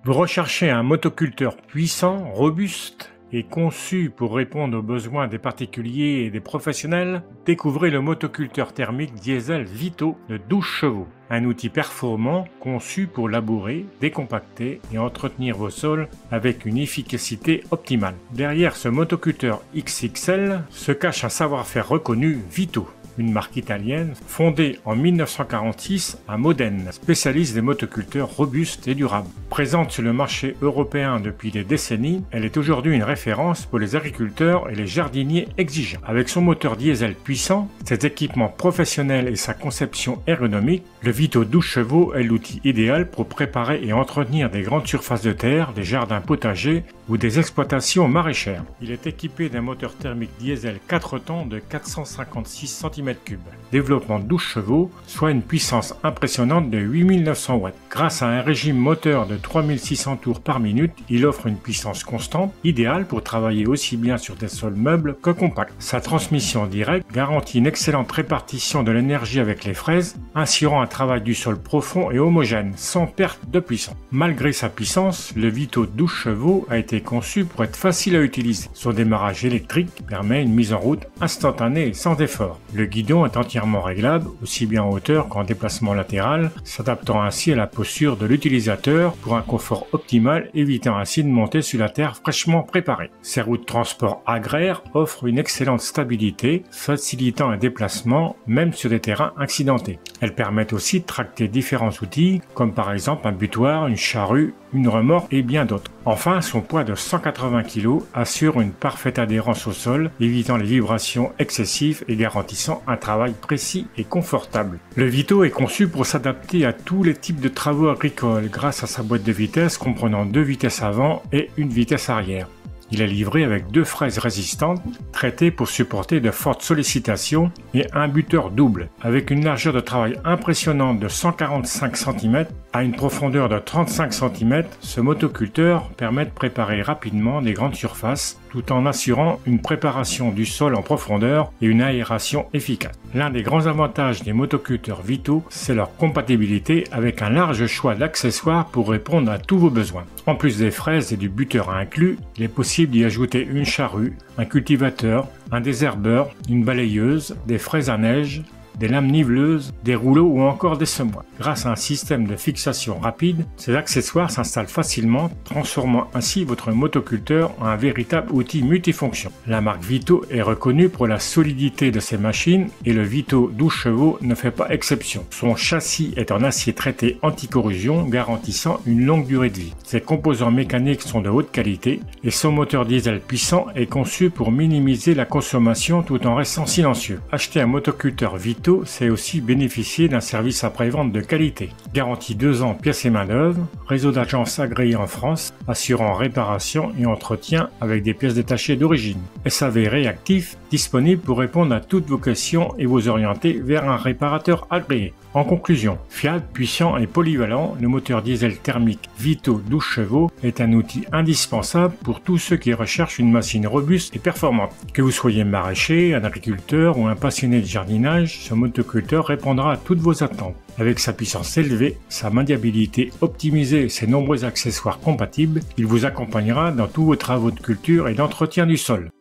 Vous recherchez un motoculteur puissant, robuste et conçu pour répondre aux besoins des particuliers et des professionnels? Découvrez le motoculteur thermique diesel Vito de 12 chevaux. Un outil performant conçu pour labourer, décompacter et entretenir vos sols avec une efficacité optimale. Derrière ce motoculteur XXL se cache un savoir-faire reconnu, Vito, une marque italienne fondée en 1946 à Modène, spécialiste des motoculteurs robustes et durables. Présente sur le marché européen depuis des décennies, elle est aujourd'hui une référence pour les agriculteurs et les jardiniers exigeants. Avec son moteur diesel puissant, ses équipements professionnels et sa conception ergonomique, le Vito 12 chevaux est l'outil idéal pour préparer et entretenir des grandes surfaces de terre, des jardins potagers ou des exploitations maraîchères. Il est équipé d'un moteur thermique diesel 4 temps de 456 cm3, développement 12 chevaux, soit une puissance impressionnante de 8900 watts. Grâce à un régime moteur de 3600 tours par minute, il offre une puissance constante, idéale pour travailler aussi bien sur des sols meubles que compacts. Sa transmission directe garantit une excellente répartition de l'énergie avec les fraises, assurant un travail du sol profond et homogène, sans perte de puissance. Malgré sa puissance, le Vito 12 chevaux a été conçu pour être facile à utiliser. Son démarrage électrique permet une mise en route instantanée sans effort. Le guidon est entièrement réglable, aussi bien en hauteur qu'en déplacement latéral, s'adaptant ainsi à la posture de l'utilisateur pour un confort optimal, évitant ainsi de monter sur la terre fraîchement préparée. Ces roues de transport agraires offrent une excellente stabilité, facilitant un déplacement même sur des terrains accidentés. Elles permettent aussi de tracter différents outils, comme par exemple un butoir, une charrue, une remorque et bien d'autres. Enfin, son poids de 180 kg assure une parfaite adhérence au sol, évitant les vibrations excessives et garantissant un travail précis et confortable. Le Vito est conçu pour s'adapter à tous les types de travaux agricoles grâce à sa boîte de vitesses comprenant 2 vitesses avant et une vitesse arrière. Il est livré avec 2 fraises résistantes, traitées pour supporter de fortes sollicitations et un buteur double. Avec une largeur de travail impressionnante de 145 cm à une profondeur de 35 cm, ce motoculteur permet de préparer rapidement des grandes surfaces tout en assurant une préparation du sol en profondeur et une aération efficace. L'un des grands avantages des motoculteurs Vito, c'est leur compatibilité avec un large choix d'accessoires pour répondre à tous vos besoins. En plus des fraises et du buteur inclus, il est possible d'y ajouter une charrue, un cultivateur, un désherbeur, une balayeuse, des fraises à neige, des lames niveleuses, des rouleaux ou encore des semoirs. Grâce à un système de fixation rapide, ces accessoires s'installent facilement, transformant ainsi votre motoculteur en un véritable outil multifonction. La marque Vito est reconnue pour la solidité de ses machines et le Vito 12 chevaux ne fait pas exception. Son châssis est en acier traité anti-corrosion, garantissant une longue durée de vie. Ses composants mécaniques sont de haute qualité et son moteur diesel puissant est conçu pour minimiser la consommation tout en restant silencieux. Acheter un motoculteur Vito, c'est aussi bénéficier d'un service après-vente de qualité. Garantie 2 ans pièces et main-d'œuvre, réseau d'agences agréé en France, assurant réparation et entretien avec des pièces détachées d'origine. SAV réactif, disponible pour répondre à toutes vos questions et vous orienter vers un réparateur agréé. En conclusion, fiable, puissant et polyvalent, le moteur diesel thermique Vito 12 chevaux est un outil indispensable pour tous ceux qui recherchent une machine robuste et performante. Que vous soyez maraîcher, un agriculteur ou un passionné de jardinage, ce motoculteur répondra à toutes vos attentes. Avec sa puissance élevée, sa maniabilité optimisée et ses nombreux accessoires compatibles, il vous accompagnera dans tous vos travaux de culture et d'entretien du sol.